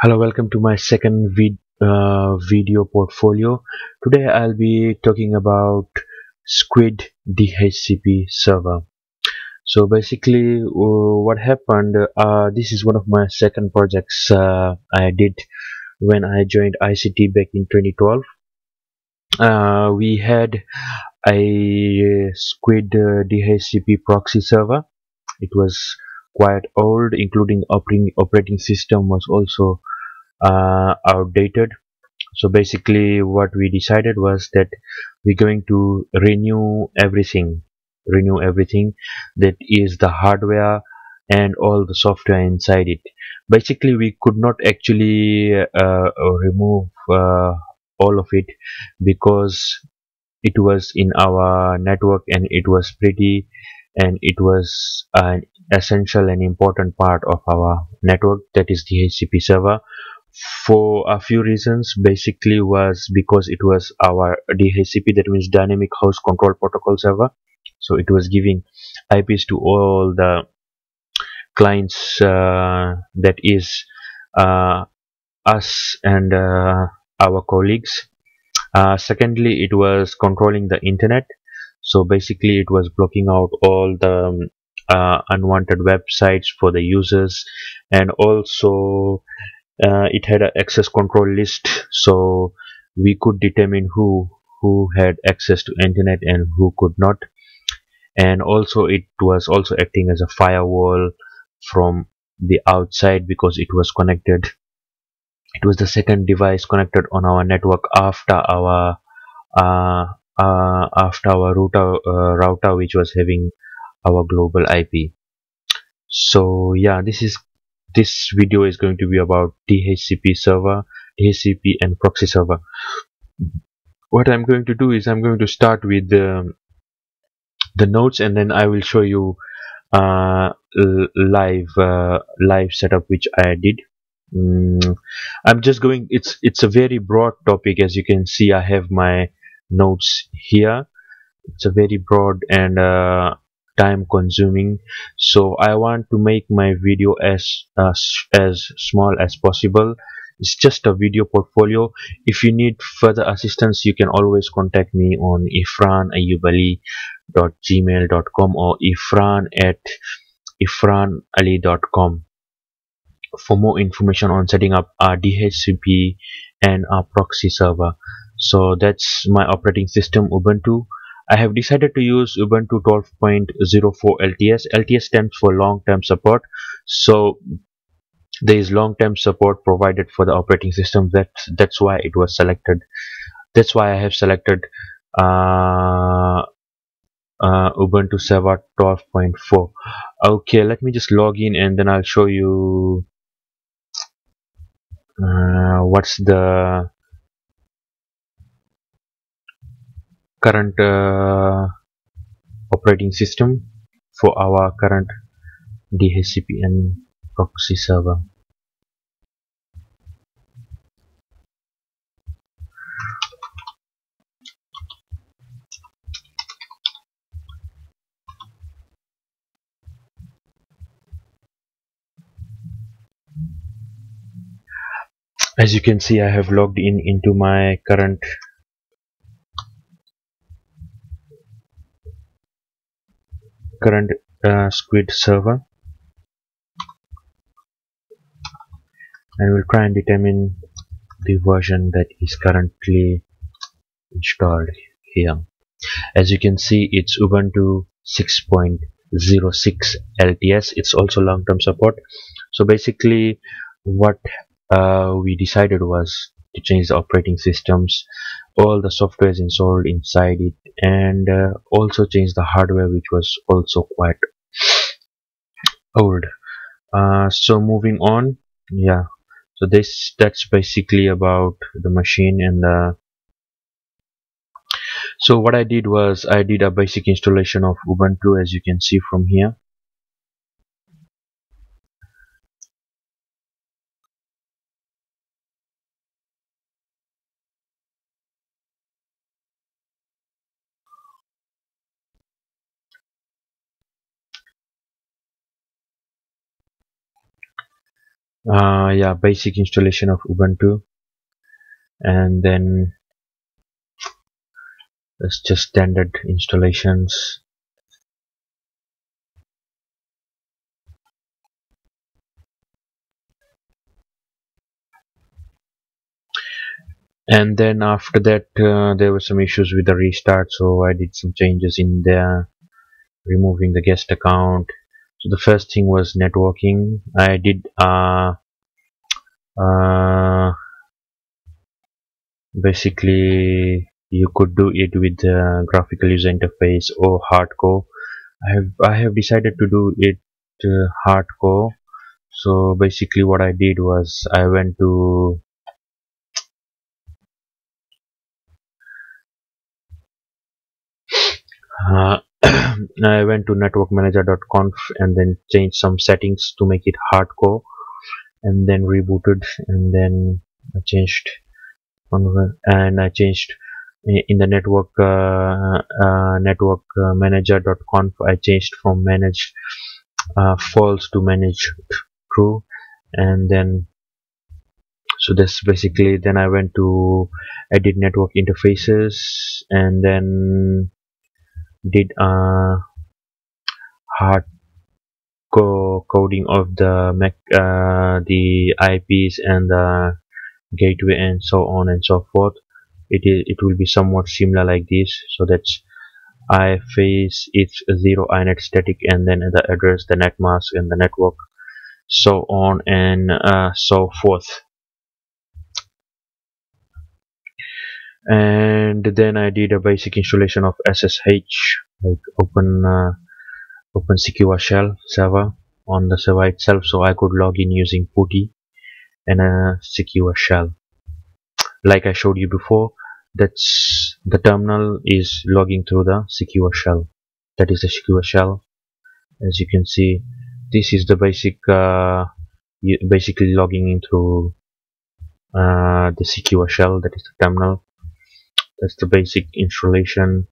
Hello, welcome to my second video portfolio. Today I'll be talking about Squid DHCP server. So basically, what happened? This is one of my second projects I did when I joined ICT back in 2012. We had a Squid DHCP proxy server. It was quite old, including operating system was also outdated. So basically what we decided was that we're going to renew everything that is the hardware and all the software inside it. Basically we could not actually remove all of it because it was in our network and it was pretty, and it was an essential and important part of our network, that is the DHCP server, for a few reasons. Basically was because it was our DHCP, that means dynamic host control protocol server, so it was giving IPs to all the clients, that is uh, us and our colleagues. Secondly, it was controlling the internet, so basically it was blocking out all the unwanted websites for the users, and also it had an access control list, so we could determine who had access to internet and who could not. And also it was also acting as a firewall from the outside, because it was the second device connected on our network uh, after our router, which was having our global IP. So yeah, this video is going to be about DHCP server, DHCP and proxy server. What I'm going to do is I'm going to start with the notes, and then I will show you live setup which I did. I'm just going. It's a very broad topic, as you can see. I have my notes here. It's a very broad and time consuming, so I want to make my video as small as possible. It's just a video portfolio. If you need further assistance, you can always contact me on ifran@gmail.com or ifran@ifranali.com for more information on setting up our DHCP and our proxy server. So that's my operating system, Ubuntu. I have decided to use Ubuntu 12.04 LTS. LTS stands for long-term support. So there is long-term support provided for the operating system. That's why it was selected. That's why I have selected uh, Ubuntu server 12.4. Okay, let me just log in and then I'll show you what's the current operating system for our current DHCP and proxy server. As you can see, I have logged in into my current Squid server, and we'll try and determine the version that is currently installed here. As you can see, it's Ubuntu 6.06 LTS. It's also long-term support. So basically what we decided was to change the operating systems, all the software is installed inside it, and also change the hardware, which was also quite old. So moving on, yeah, so that's basically about the machine. And so what I did was I did a basic installation of Ubuntu, as you can see from here. Yeah, basic installation of Ubuntu, and then it's just standard installations. And then after that, there were some issues with the restart, so I did some changes in there, removing the guest account. So the first thing was networking. I did uh, basically you could do it with the graphical user interface or hardcore. I have decided to do it hardcore. So basically what I did was I went to uh, I went to networkmanager.conf and then changed some settings to make it hardcore, and then rebooted, and then I changed and I changed in the network manager.conf. I changed from manage false to manage true, and then so that's basically. Then I went to edit network interfaces, and then did hard coding of the Mac, the IPs and the gateway and so on and so forth. It will be somewhat similar like this. So that's I face it's 0 inet static, and then the address, the net mask, and the network, so on and so forth. And then I did a basic installation of SSH, like open secure shell server on the server itself, so I could log in using PuTTY and a secure shell. Like I showed you before, that's the terminal is logging through the secure shell. That is the secure shell. As you can see, this is the basic basically logging in through the secure shell. That is the terminal. That's the basic installation.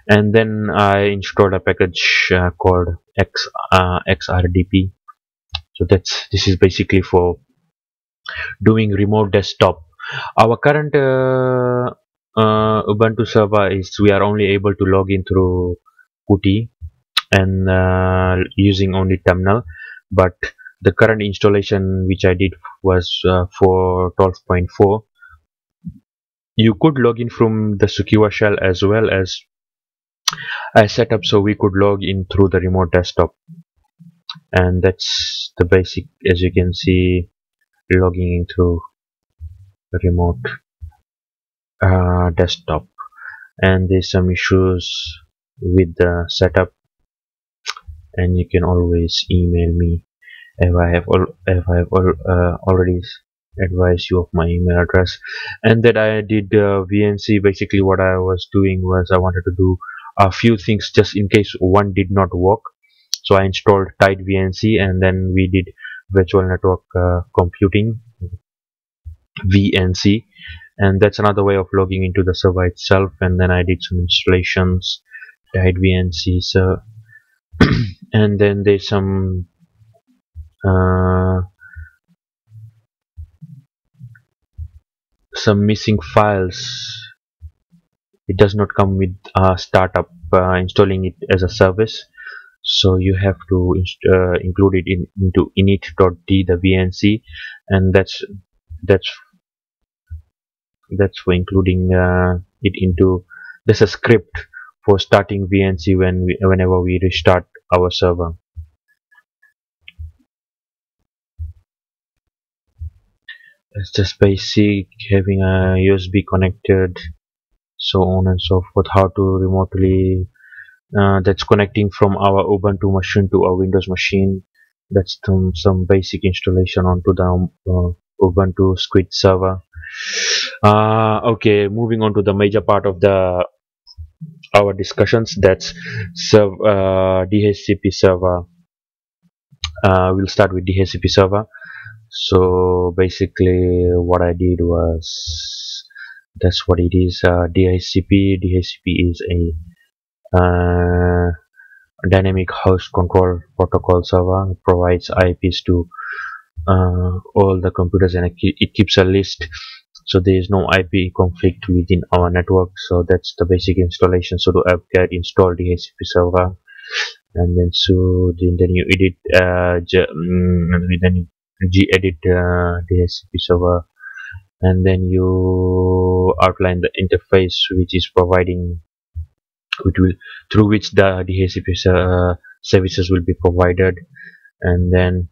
And then I installed a package called xrdp. So this is basically for doing remote desktop. Our current Ubuntu server is we are only able to log in through PuTTY and using only terminal, but the current installation which I did was for 12.4. You could log in from the secure shell as well as I set up so we could log in through the remote desktop, and that's the basic. As you can see, logging in through the remote desktop. And there's some issues with the setup, and you can always email me if I have already advised you of my email address. And that I did VNC. Basically what I was doing was I wanted to do a few things just in case one did not work. So I installed tight VNC, and then we did virtual network computing, VNC, and that's another way of logging into the server itself. And then I did some installations, tight VNC, so and then there's uh, some missing files. It does not come with startup installing it as a service, so you have to include it into init.d, the VNC, and that's for including it into. There's a script for starting VNC whenever we restart our server. It's just basic, having a USB connected, so on and so forth. How to remotely that's connecting from our Ubuntu machine to our Windows machine. That's some basic installation onto the Ubuntu Squid server. Okay, moving on to the major part of the our discussions. That's DHCP server. We'll start with DHCP server. So basically what I did was, that's what it is. DHCP is a dynamic host control protocol server. It provides IPs to all the computers, and it keeps a list, so there is no IP conflict within our network. So that's the basic installation. So to apt-get install DHCP server, and then then you edit then you gedit DHCP server, and then you outline the interface which is providing, which will through which the DHCP services will be provided, and then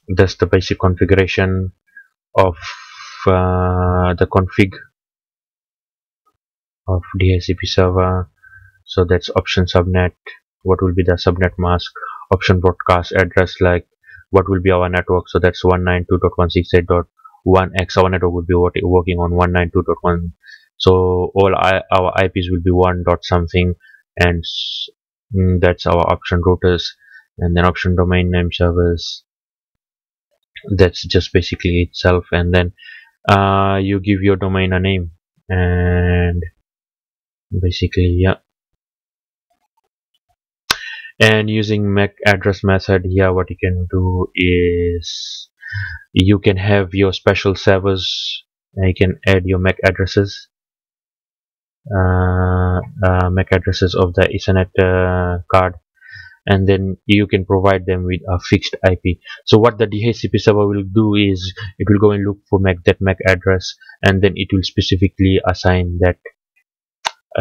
that's the basic configuration of the config of DHCP server. So that's option subnet, what will be the subnet mask, option broadcast address, like what will be our network. So that's 192.168.1x. Our network will be working on 192.1, so all our IPs will be 1 dot something, and that's our option routers. And then option domain name servers, that's just basically itself. And then you give your domain a name, and basically, yeah. And using MAC address method here, what you can do is you can have your special servers, and you can add your MAC addresses, MAC addresses of the Ethernet card, and then you can provide them with a fixed IP. So what the DHCP server will do is it will go and look for that MAC address, and then it will specifically assign that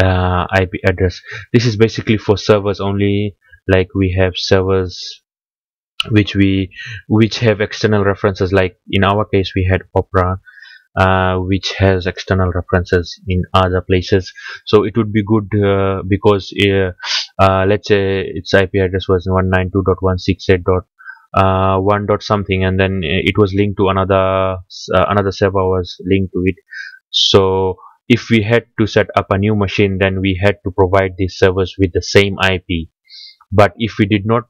IP address. This is basically for servers only. Like we have servers which have external references, like in our case we had Opera, which has external references in other places. So it would be good, because let's say its IP address was 192.168.1 dot something, and then it was linked to another server was linked to it. So if we had to set up a new machine, then we had to provide these servers with the same IP. But if we did not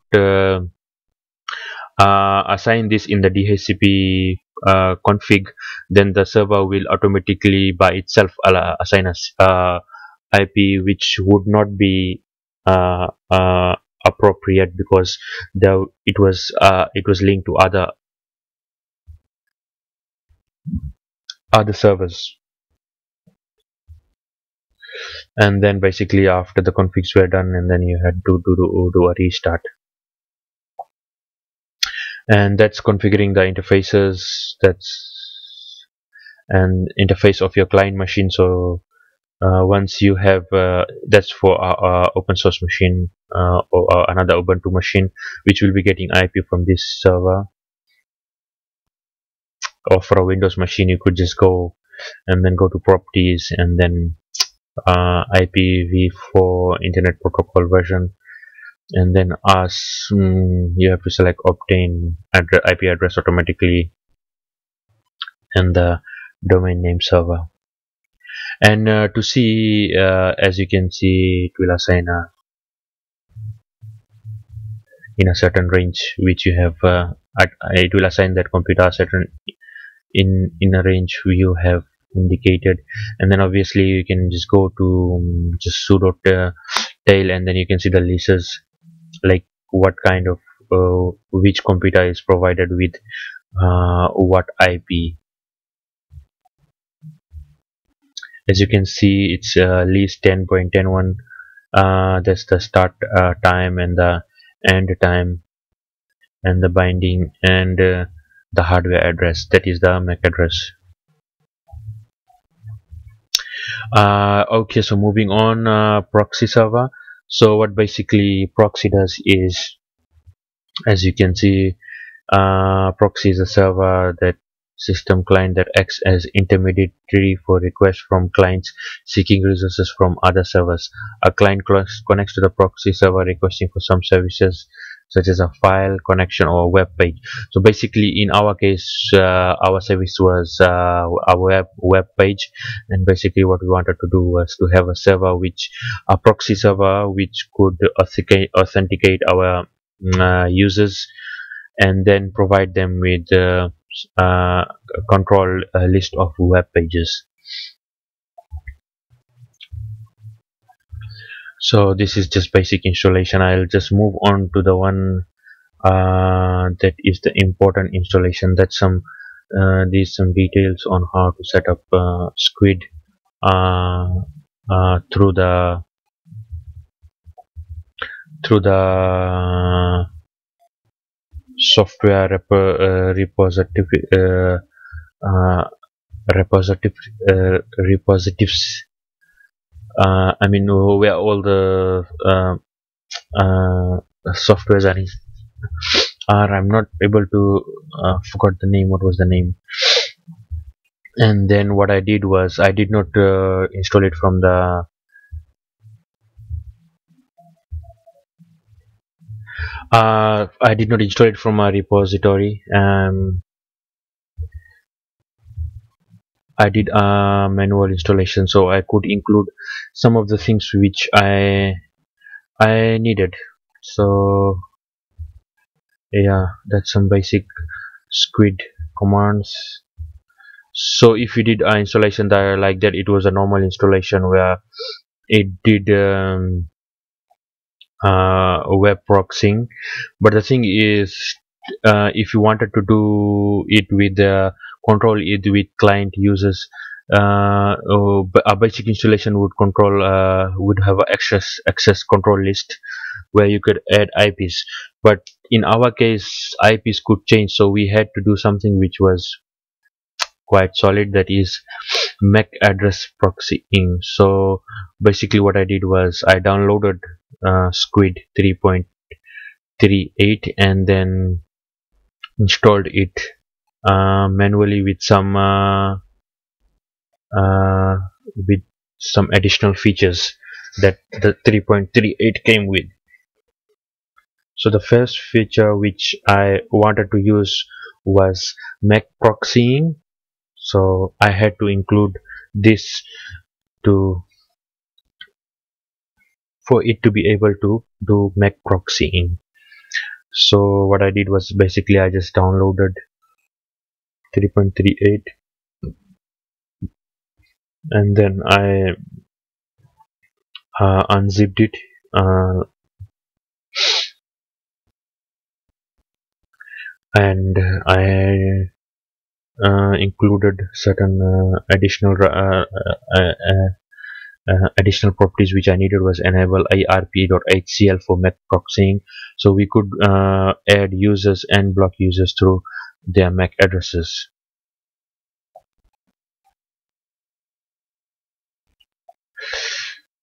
assign this in the DHCP config, then the server will automatically by itself assign us IP which would not be appropriate, because it was linked to other servers. And then basically after the configs were done, and then you had to do a restart. And that's configuring the interfaces, and interface of your client machine. So once you have that's for open source machine, or another Ubuntu machine which will be getting IP from this server. Or for a Windows machine, you could just go and then go to properties, and then IPv4 Internet Protocol version, and then you have to select obtain IP address automatically, and the domain name server. And to see, as you can see, it will assign in a certain range which you have. It will assign that computer certain in a range you have indicated. And then obviously you can just go to just sudo tail, and then you can see the leases, like what kind of which computer is provided with what IP. As you can see, it's lease 10.10.1. That's the start time and the end time, and the binding, and the hardware address, that is the MAC address. Okay, so moving on, proxy server. So what basically proxy does is, as you can see, proxy is a server, that system client that acts as intermediary for requests from clients seeking resources from other servers. A client connects to the proxy server requesting for some services such as a file connection or a web page. So basically in our case, our service was a web page, and basically what we wanted to do was to have a proxy server which could authenticate our users, and then provide them with control list of web pages. So this is just basic installation. I'll just move on to the one that is the important installation. That's some these some details on how to set up Squid uh, through the software repository uh, repository repositories. I mean, where all the uh, softwares are. I'm not able to forgot the name. What was the name? And then what I did was I did not install it from the I did not install it from a repository. I did a manual installation, so I could include some of the things which I needed. So yeah, that's some basic Squid commands. So if you did an installation that like that, it was a normal installation where it did web proxying. But the thing is, if you wanted to do it with control it with client users, a basic installation would control would have a access control list where you could add IPs. But in our case, IPs could change, so we had to do something which was quite solid, that is MAC address proxying. So basically what I did was I downloaded Squid 3.38 and then installed it manually uh, with some additional features that the 3.38 came with. So the first feature which I wanted to use was MAC proxying. So I had to include this to for it to be able to do MAC proxying. So what I did was basically I just downloaded 3.38 and then I unzipped it and I included certain additional properties which I needed was enable irp.hcl for MAC proxying, so we could add users and block users through their MAC addresses.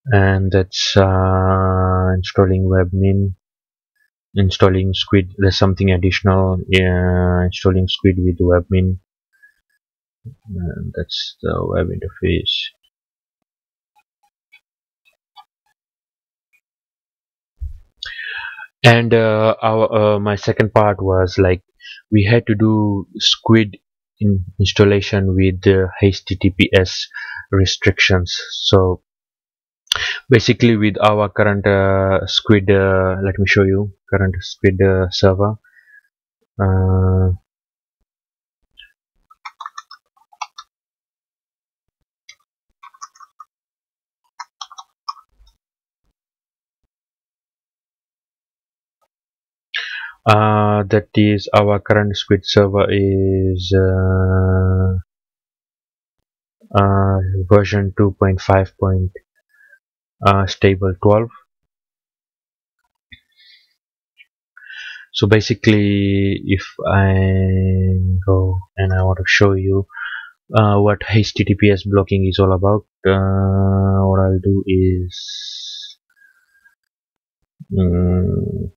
And that's installing webmin, installing Squid. There's something additional, installing Squid with webmin, and that's the web interface. And our my second part was like we had to do Squid installation with HTTPS restrictions. So basically with our current Squid, let me show you current Squid server. uh, that is our current Squid server is version 2.5 stable 12. So basically if I go and I want to show you what HTTPS blocking is all about, what I'll do is mm,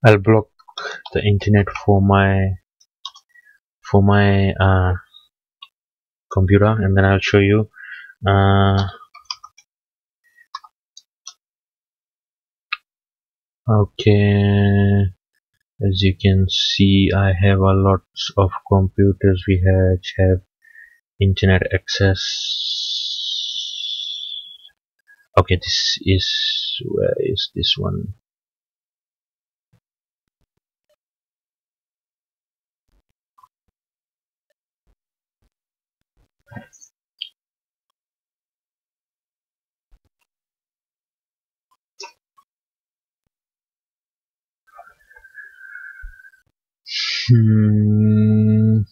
I'll block the internet for my computer, and then I'll show you. uh, okay, as you can see I have a lot of computers which have internet access. Okay, this is, where is this one? Hmm.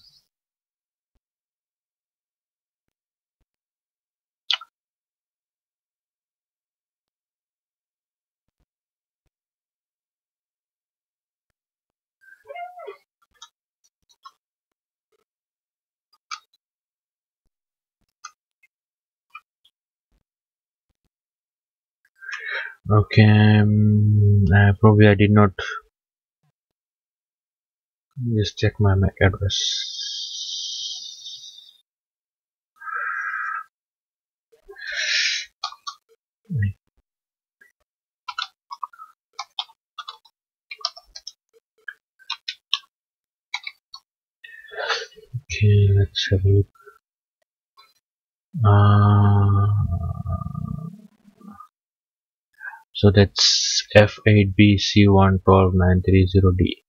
Okay, probably I did not just check my MAC address. Okay, let's have a look. So that's F8BC112930D.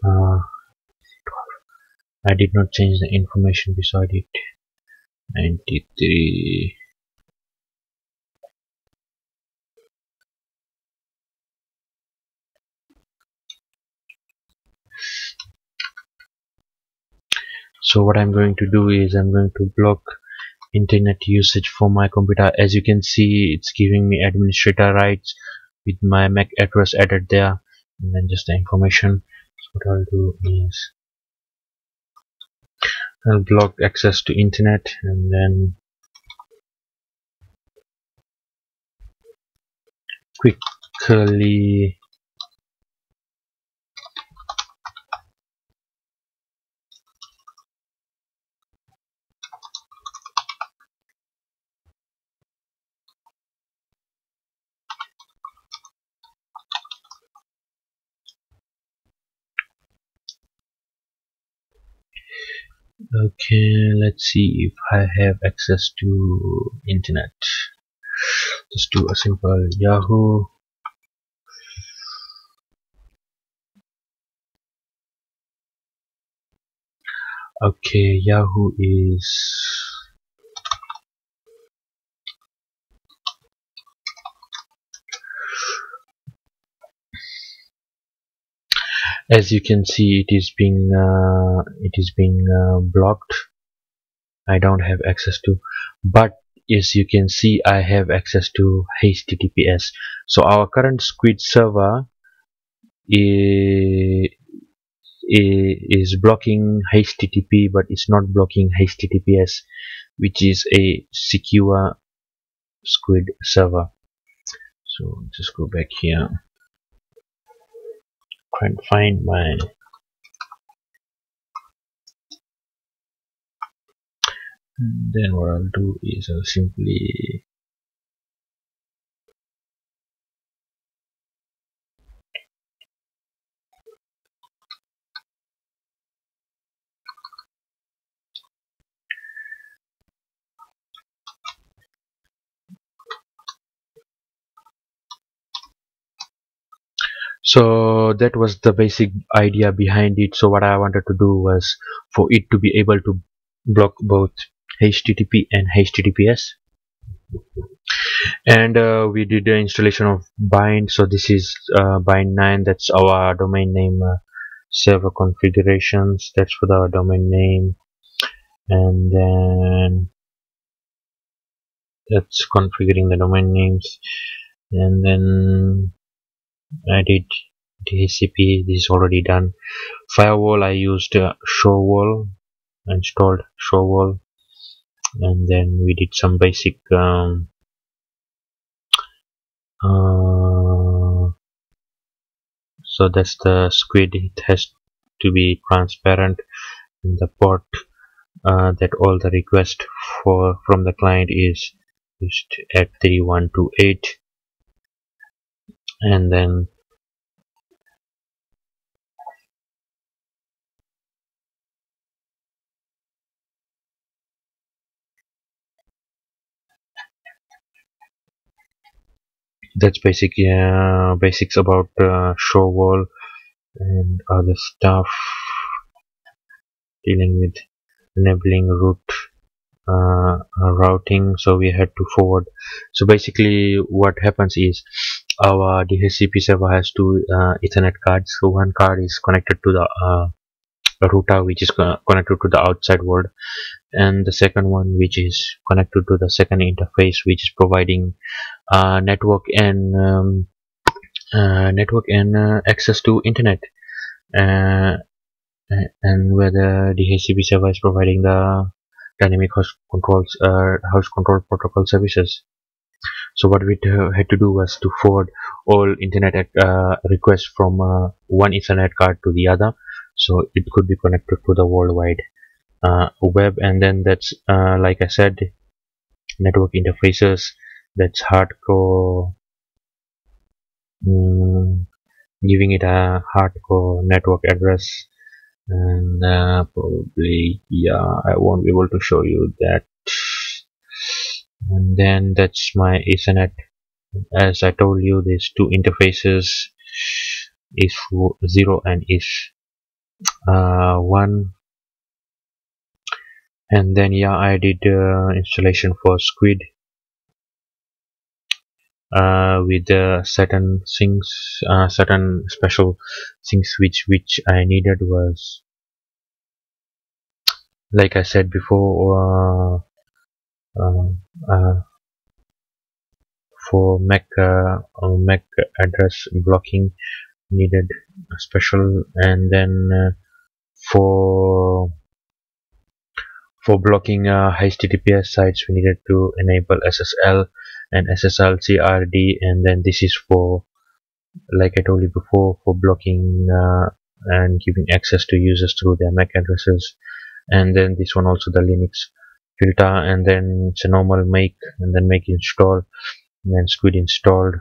Uh, I did not change the information beside it. 93. So what I'm going to do is I'm going to block internet usage for my computer. As you can see, it's giving me administrator rights with my MAC address added there, and then just the information. So what I'll do is I'll block access to internet, and then quickly okay, let's see if I have access to internet. Just do a simple Yahoo. Okay, Yahoo is, as you can see, it is being blocked. I don't have access to, but as you can see, I have access to HTTPS. So our current Squid server is, is blocking HTTP, but it's not blocking HTTPS, which is a secure Squid server. So just go back here, try and find my, then what I'll do is I'll simply so that was the basic idea behind it. So what I wanted to do was for it to be able to block both HTTP and HTTPS, and we did the installation of bind. So this is bind 9, that's our domain name. Server configurations, that's for the domain name, and then that's configuring the domain names, and then I did DHCP, this is already done. Firewall, I used Showwall, installed Showwall, and then we did some basic so that's the Squid. It has to be transparent, and the port that all the request for from the client is just at 3128, and then that's basics about show wall and other stuff dealing with enabling root routing, so we had to forward. So basically what happens is our DHCP server has two Ethernet cards. So one card is connected to the router, which is connected to the outside world, and the second one which is connected to the second interface, which is providing network and access to internet, uh, and where the DHCP server is providing the dynamic host control protocol services. So what we had to do was to forward all internet requests from one Ethernet card to the other, so it could be connected to the worldwide web. And then that's like I said, network interfaces. That's hardcore, mm, giving it a hardcore network address, and probably, yeah, I won't be able to show you that. And then that's my Ethernet. As I told you, these two interfaces is 0 and is 1. And then yeah, I did installation for Squid with certain things, certain special things which I needed was, like I said before, uh, uh, for Mac address blocking needed a special, and then for blocking HTTPS sites we needed to enable SSL and SSL CRD. And then this is for, like I told you before, for blocking and giving access to users through their MAC addresses. And then this one also, the Linux filter, and then it's a normal make, and then make install, and then Squid installed.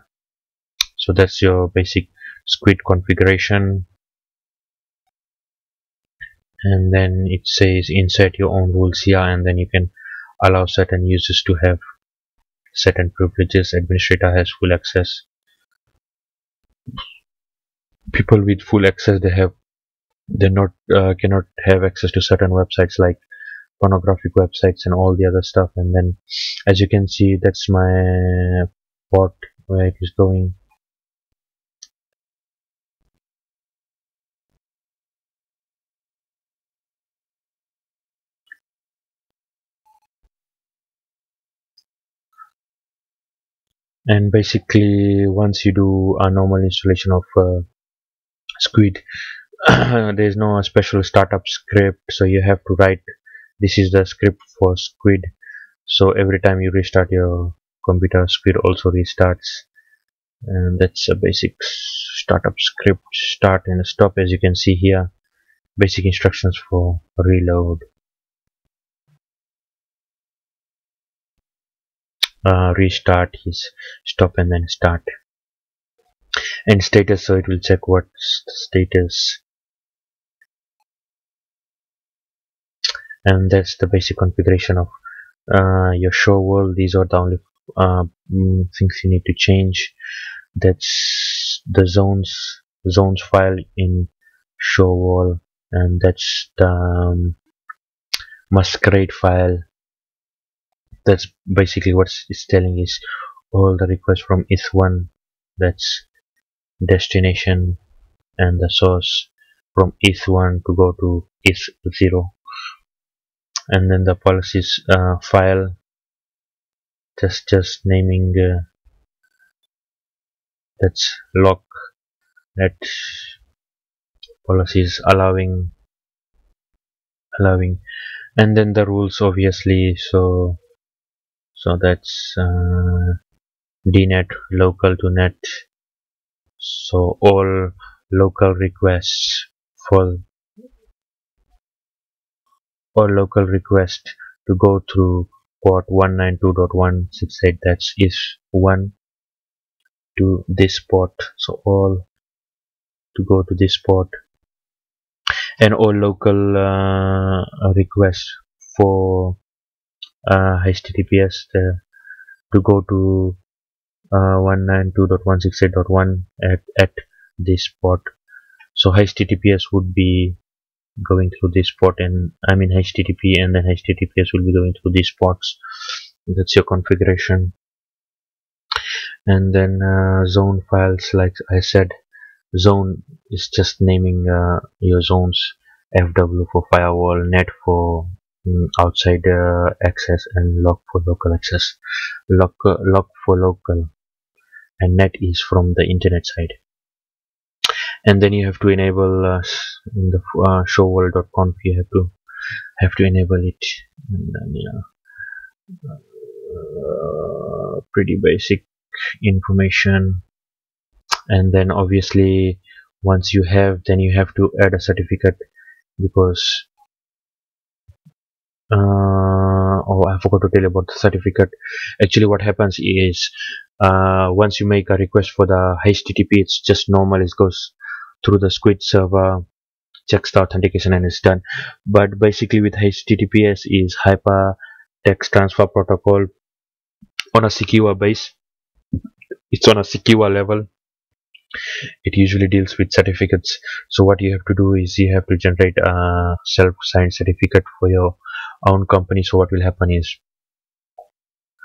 So that's your basic Squid configuration. And then it says insert your own rules here, and then you can allow certain users to have certain privileges. Administrator has full access. People with full access, they not cannot have access to certain websites like pornographic websites and all the other stuff. And then as you can see, that's my port where it is going. And basically once you do a normal installation of Squid, there's no special startup script, so you have to write, this is the script for Squid. So every time you restart your computer, Squid also restarts. And that's a basic startup script, start and stop. As you can see here, basic instructions for reload, restart is stop, and then start, and status, so it will check what's the status. And that's the basic configuration of your show world. These are the only things you need to change. That's the zones file in show wall, and that's the masquerade file. That's basically what it's telling is all the requests from ETH1, that's destination, and the source from ETH1 to go to ETH0. And then the policies file, just naming that's lock, that policies allowing, and then the rules obviously. So that's dnet local to net, so all local requests for to go through port 192.168, that's is 1 to this port, so all to go to this port. And all local requests for HTTPS to go to 192.168.1 at this port. So HTTPS would be going through this port, and I mean HTTP, and then HTTPS will be going through these ports. That's your configuration. And then zone files, like I said, zone is just naming your zones. FW for firewall, net for outside access, and lock for local access. Lock for local, and net is from the internet side. And then you have to enable in the showworld.conf, you have to enable it. And then, yeah, pretty basic information. And then obviously once you have, then you have to add a certificate, because oh, I forgot to tell you about the certificate. Actually what happens is, once you make a request for the HTTP, it's just normal, it goes through the Squid server, checks the authentication, and it's done. But basically with HTTPS is hyper text transfer protocol on a secure base. It's on a secure level. It usually deals with certificates. So what you have to do is you have to generate a self-signed certificate for your own company. So what will happen is,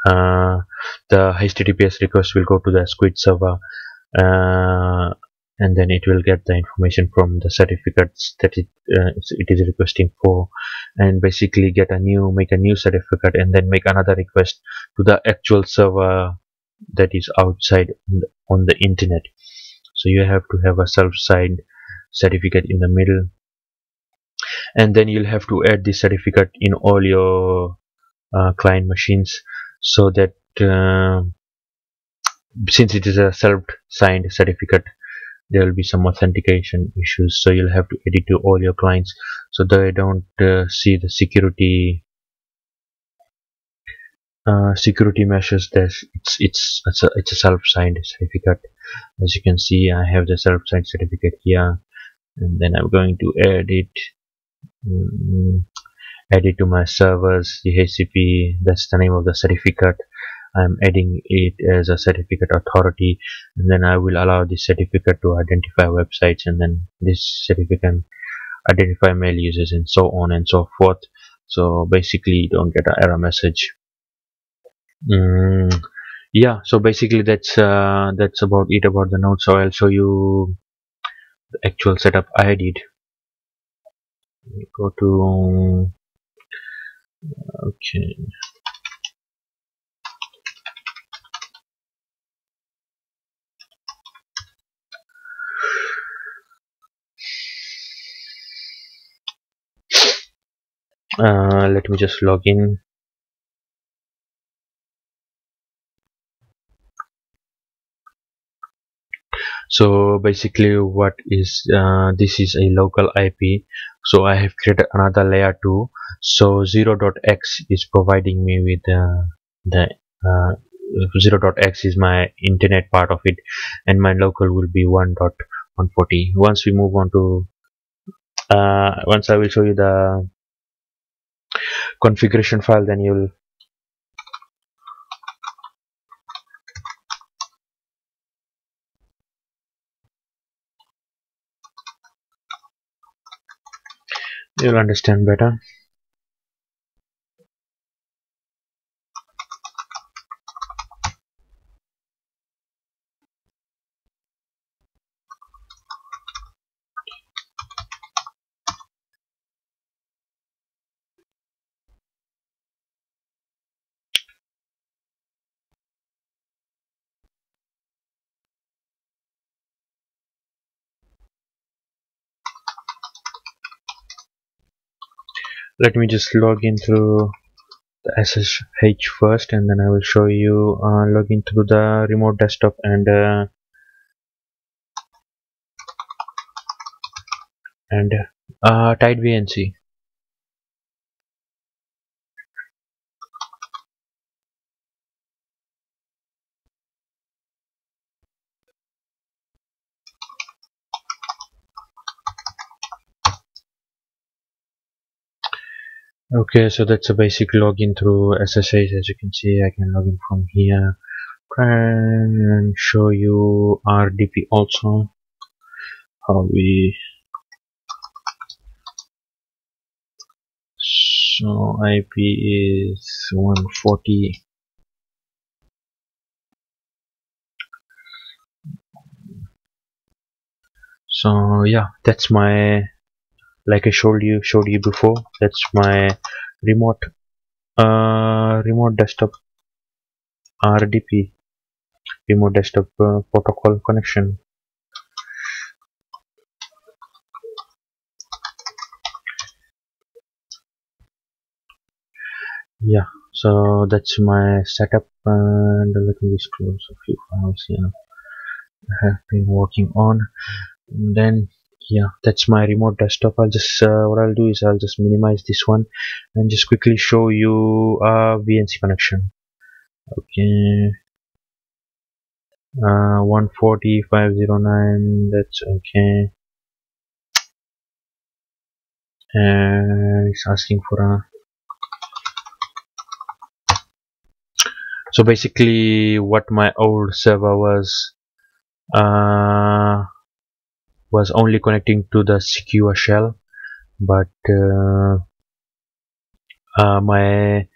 the HTTPS request will go to the Squid server, and then it will get the information from the certificates that it is requesting for, and basically make a new certificate, and then make another request to the actual server that is outside on the internet. So you have to have a self-signed certificate in the middle, and then you'll have to add this certificate in all your client machines, so that since it is a self-signed certificate, there will be some authentication issues. So you'll have to add it to all your clients, so they don't see the security measures. It's a self-signed certificate. As you can see, I have the self-signed certificate here, and then I'm going to add it to my servers, DHCP. That's the name of the certificate. I'm adding it as a certificate authority, and then I will allow this certificate to identify websites, and then this certificate can identify mail users, and so on and so forth. So basically you don't get an error message. Yeah, so basically that's about it about the node. So I'll show you the actual setup I did. Go to okay. Let me just log in. So basically what is this is a local IP, so I have created another layer 2. So 0.x is providing me with the 0.x is my internet part of it, and my local will be 1.140. Once we move on to once I will show you the configuration file, then you'll understand better. Let me just log in through the SSH first, and then I will show you login through the remote desktop and tight VNC. Okay, so that's a basic login through SSH. As you can see, I can log in from here and show you RDP also, how we So IP is 140. So yeah, that's my, like I showed you before, that's my remote remote desktop RDP, remote desktop protocol connection. Yeah, so that's my setup, and let me just close a few files here I have been working on. And then yeah, that's my remote desktop. I'll just what I'll do is I'll just minimize this one and just quickly show you a VNC connection. Okay, 140.509, that's okay. And it's asking for a, so basically what my old server uh, was only connecting to the secure shell, but my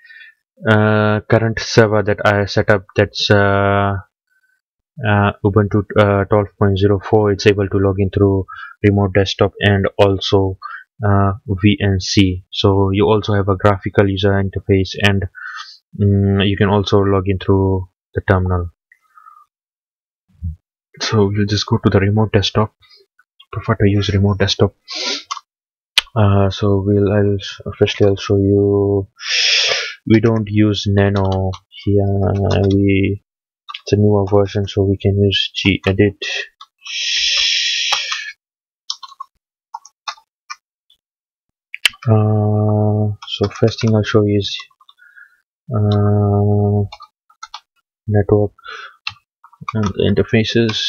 current server that I set up, that's Ubuntu 12.04, it's able to log in through remote desktop and also VNC. So you also have a graphical user interface, and you can also log in through the terminal. So we'll just go to the remote desktop. Prefer to use remote desktop. So I'll show you. We don't use Nano here. It's a newer version, so we can use gedit. So first thing I'll show you is network and the interfaces.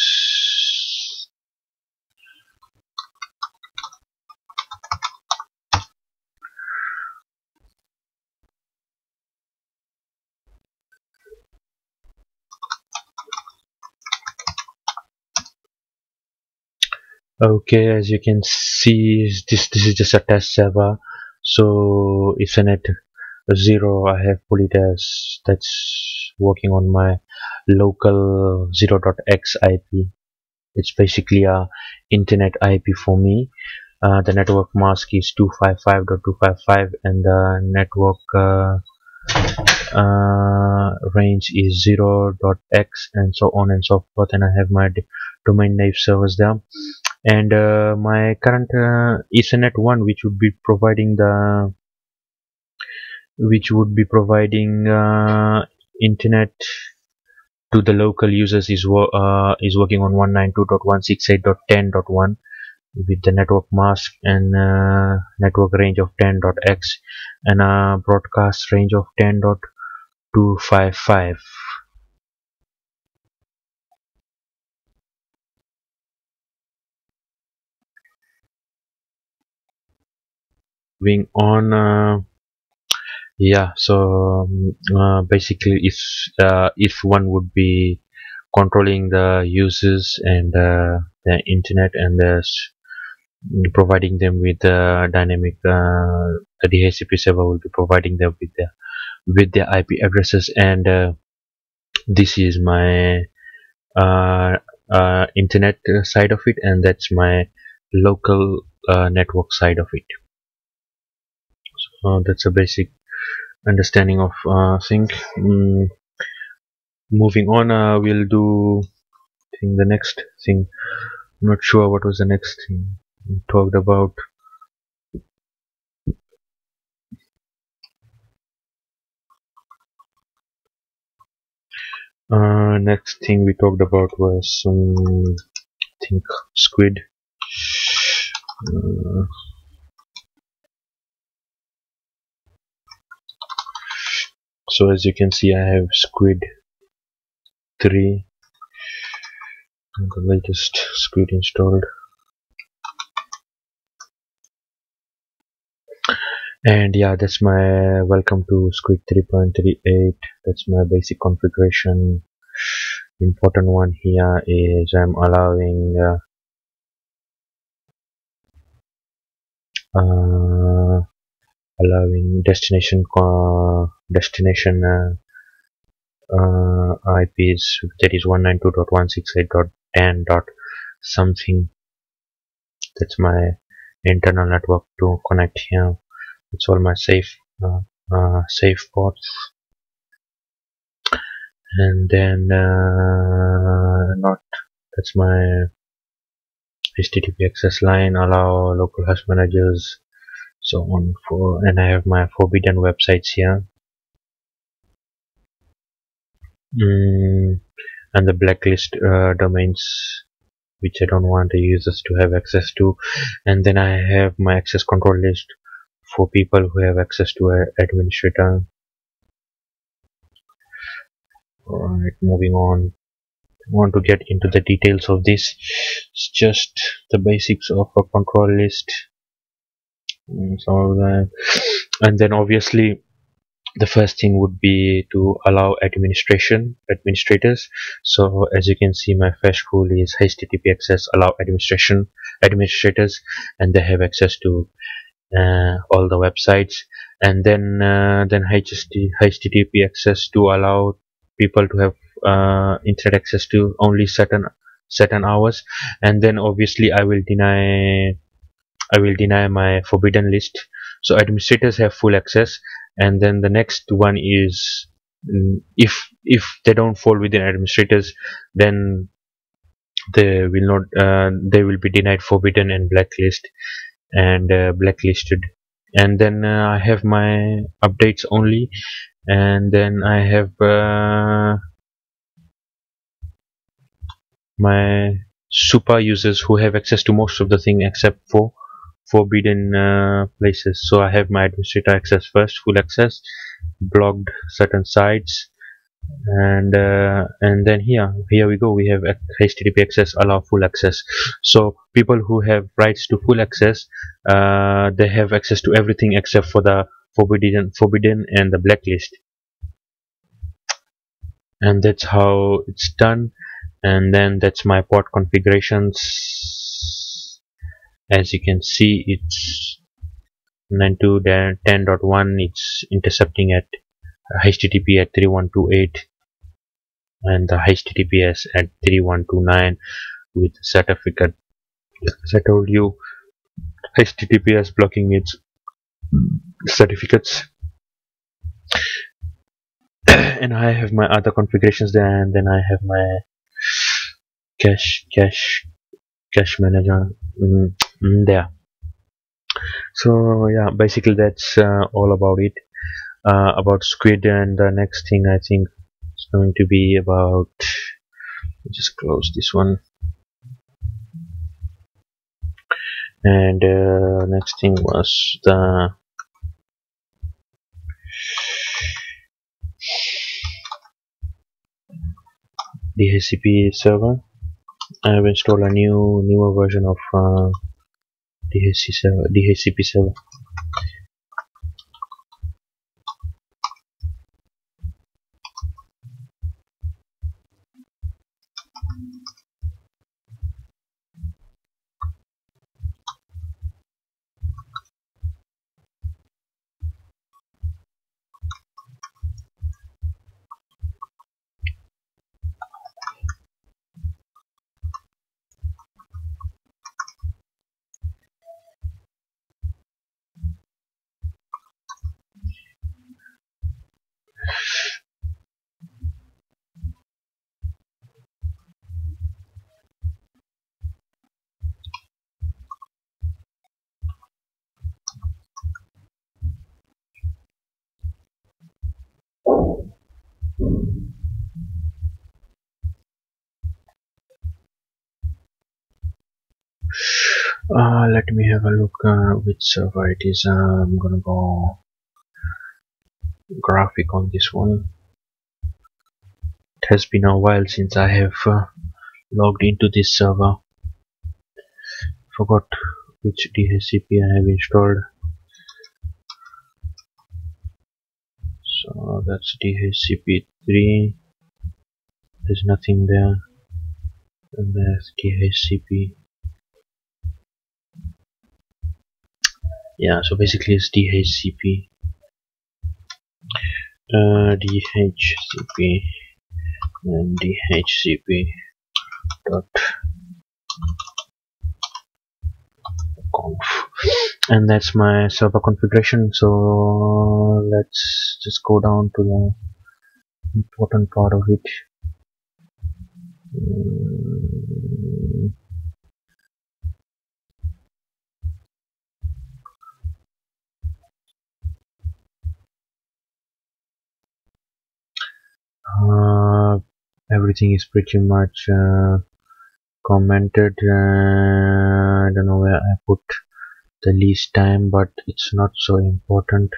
Okay, as you can see, this is just a test server. So Ethernet 0, I have put it as that's working on my local 0.x IP. It's basically a internet IP for me. The network mask is 255.255, and the network range is 0.x, and so on and so forth. And I have my domain name servers there, and my current Ethernet 1, which would be providing internet to the local users, is working on 192.168.10.1 with the network mask and network range of 10.x and a broadcast range of 10.255. Moving on, yeah, so basically if one would be controlling the users and the internet, and providing them with dynamic, the DHCP server will be providing them with their IP addresses, and this is my internet side of it, and that's my local network side of it. So that's a basic understanding of thing. Moving on, we'll do the next thing. I'm not sure what was the next thing we talked about. Next thing we talked about was I think Squid. So as you can see, I have Squid 3, the latest Squid installed, and yeah, that's my welcome to Squid 3.38. That's my basic configuration. Important one here is I'm allowing allowing destination IPs, that is 192.168.10 dot something. That's my internal network to connect here. It's all my safe ports. And then not that's my HTTP access line, allow local host managers, so on. And I have my forbidden websites here, and the blacklist domains which I don't want the users to have access to. And then I have my access control list for people who have access to an administrator. Alright, moving on. I want to get into the details of this. It's just the basics of a control list. Some of that. And then obviously the first thing would be to allow administrators. So as you can see, my first rule is HTTP access allow administrators, and they have access to all the websites. And then HTTP access to allow people to have internet access to only certain hours. And then obviously I will deny my forbidden list, so administrators have full access. And then the next one is, if they don't fall within administrators, then they will be denied forbidden and blacklisted. And then I have my updates only. And then I have my super users who have access to most of the thing except for forbidden places. So I have my administrator access first, full access, blocked certain sites. And then here we go, we have HTTP access allow full access. So people who have rights to full access, they have access to everything except for the forbidden and the blacklist. And that's how it's done. And then that's my port configurations. As you can see, it's 92.10.1. It's intercepting at HTTP at 3128 and the HTTPS at 3129 with certificate. As I told you, HTTPS blocking its certificates. And I have my other configurations there, and then I have my cache manager there. So yeah, basically that's all about it, about Squid. And the next thing I think is going to be about, just close this one. And next thing was the DHCP server. I have installed a newer version of DHCP server. Let me have a look which server it is. I'm gonna go graphic on this one. It has been a while since I have logged into this server. Forgot which DHCP I have installed. So that's DHCP 3. There's nothing there. And there's DHCP. Yeah, so basically it's DHCP, DHCP, and DHCP dot conf, and that's my server configuration. So let's just go down to the important part of it. Mm, uh, Everything is pretty much commented. I don't know where I put the least time, but it's not so important.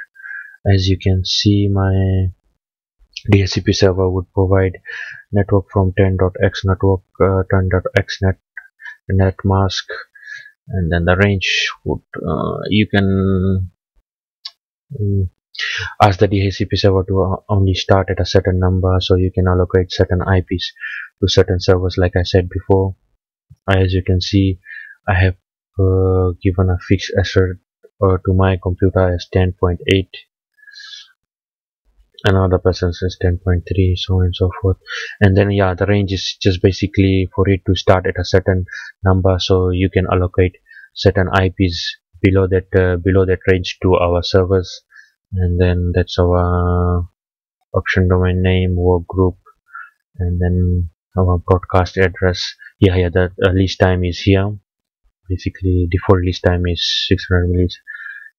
As you can see, my DHCP server would provide network from 10.x network, 10.x net mask, and then the range would you can ask the DHCP server to only start at a certain number, so you can allocate certain IPs to certain servers. Like I said before, as you can see, I have given a fixed assert to my computer as 10.8, another person says 10.3, so on and so forth. And then yeah, the range is just basically for it to start at a certain number, so you can allocate certain IPs below that range to our servers. And then that's our option domain name, work group, and then our broadcast address. Yeah, the least time is here. Basically default least time is 600 millis,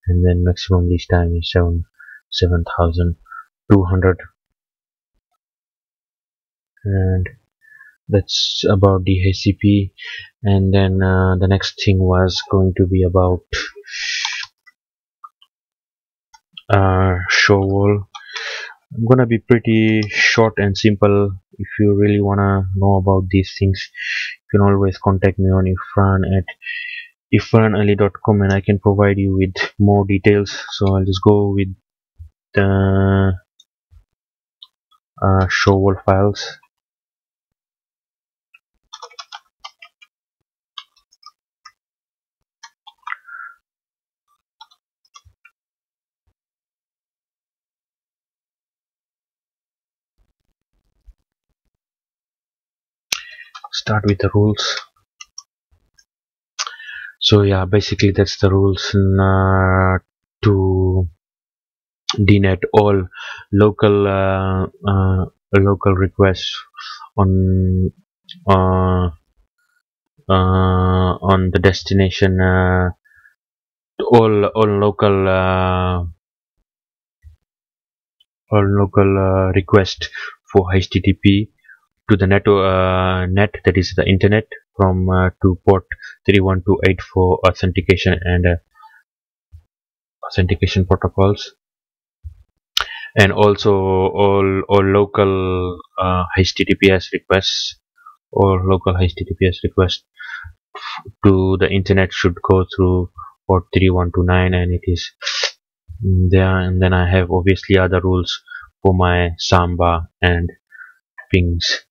and then maximum least time is 7200. And that's about DHCP. And then the next thing was going to be about Firewall. I'm gonna be pretty short and simple. If you really wanna know about these things, you can always contact me on ifranali.com, and I can provide you with more details. So I'll just go with the Firewall files. Start with the rules. So yeah, basically that's the rules to dnet all local requests on uh, on the destination, all local request for HTTP to the net, that is the internet, from to port 3128 for authentication and authentication protocols, and also all local HTTPS requests, or local HTTPS requests to the internet should go through port 3129, and it is there. And then I have obviously other rules for my Samba and pings.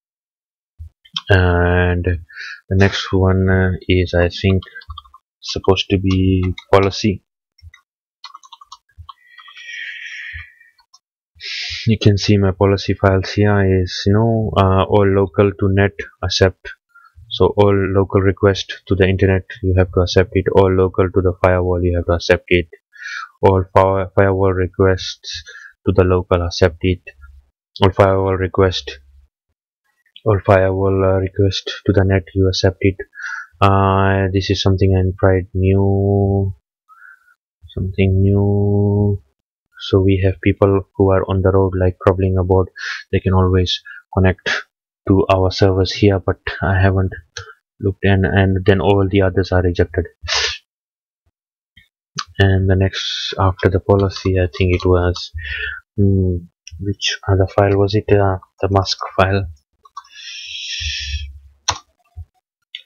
And the next one is, I think, supposed to be policy. You can see my policy files here is, all local to net accept. So all local request to the internet you have to accept it, all local to the firewall you have to accept it, all firewall requests to the local accept it, all firewall request to the net you accept it. This is something I tried something new. So we have people who are on the road, like traveling about, they can always connect to our servers here, but I haven't looked in, and then all the others are rejected. And the next after the policy, I think it was which other file was it, the mask file.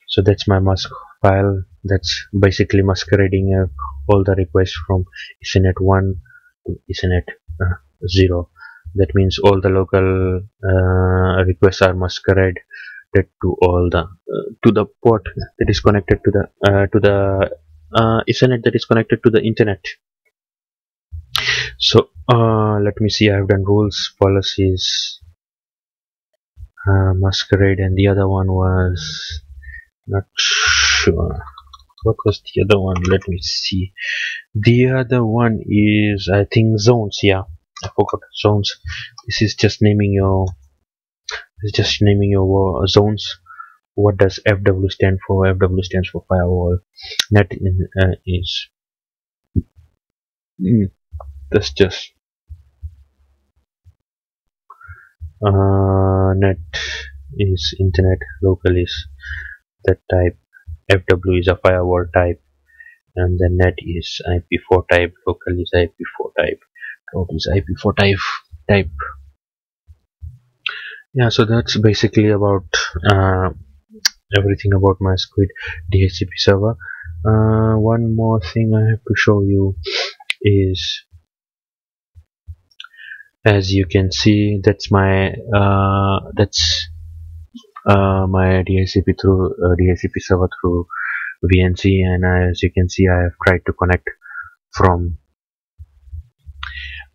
So that's my mask file. That's basically masquerading all the requests from Ethernet 1 to Ethernet 0. That means all the local requests are masqueraded to all the to the port that is connected to the Ethernet that is connected to the internet. So let me see. I've done rules, policies, masquerade, and the other one was not sure. What was the other one? Let me see. The other one is, I think, zones. Yeah, I forgot zones. This is just naming your. This is just naming your zones. What does FW stand for? FW stands for firewall. Net is. That's just net is internet. Local is that type. FW is a firewall type, and the net is IP4 type. Local is IP4 type. Route is IP4 type. Yeah, so that's basically about everything about my Squid DHCP server. One more thing I have to show you is, as you can see, that's my my DHCP through DHCP server through VNC, and as you can see, I have tried to connect from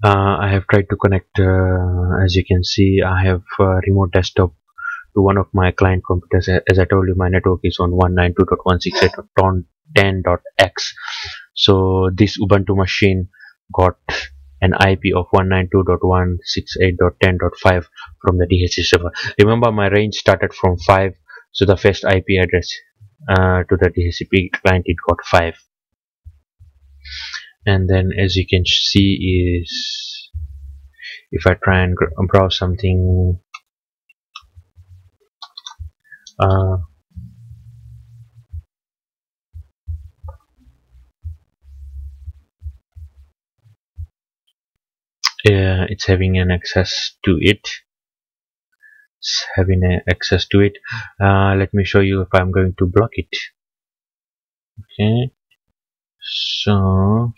as you can see, I have remote desktop to one of my client computers. As I told you, my network is on 192.168.10.x. So this Ubuntu machine got an IP of 192.168.10.5 from the DHCP server. Remember, my range started from 5, so the first IP address to the DHCP client, it got 5. And then, as you can see, is if I try and browse something, it's having an access to it. Let me show you if I'm going to block it. Okay, so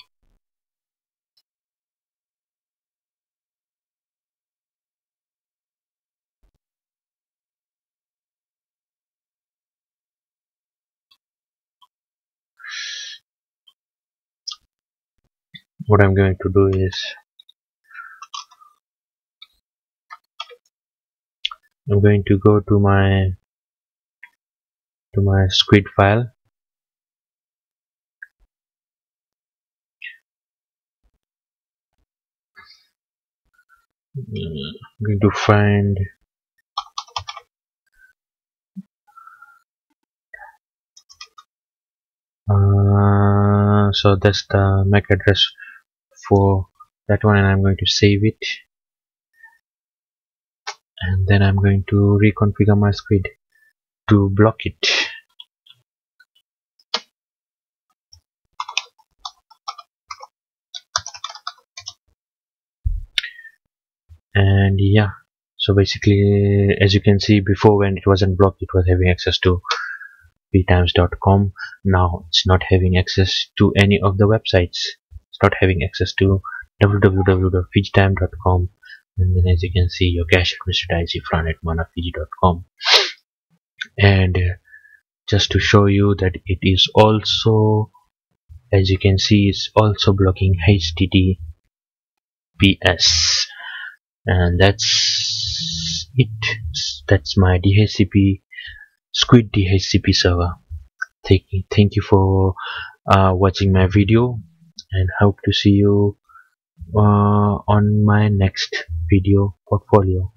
what I'm going to do is I'm going to go to my Squid file. I'm going to find so that's the MAC address for that one, and I'm going to save it, and then I'm going to reconfigure my Squid to block it. And yeah, so basically, as you can see, before, when it wasn't blocked, it was having access to ptimes.com. Now it's not having access to any of the websites. It's not having access to www.fijtime.com, and then, as you can see, your cache administrator is ifran@manafiji.com. And just to show you that it is also, as you can see, it's also blocking HTTPS. And that's it. That's my DHCP Squid DHCP server. Thank you for watching my video, and hope to see you on my next video portfolio.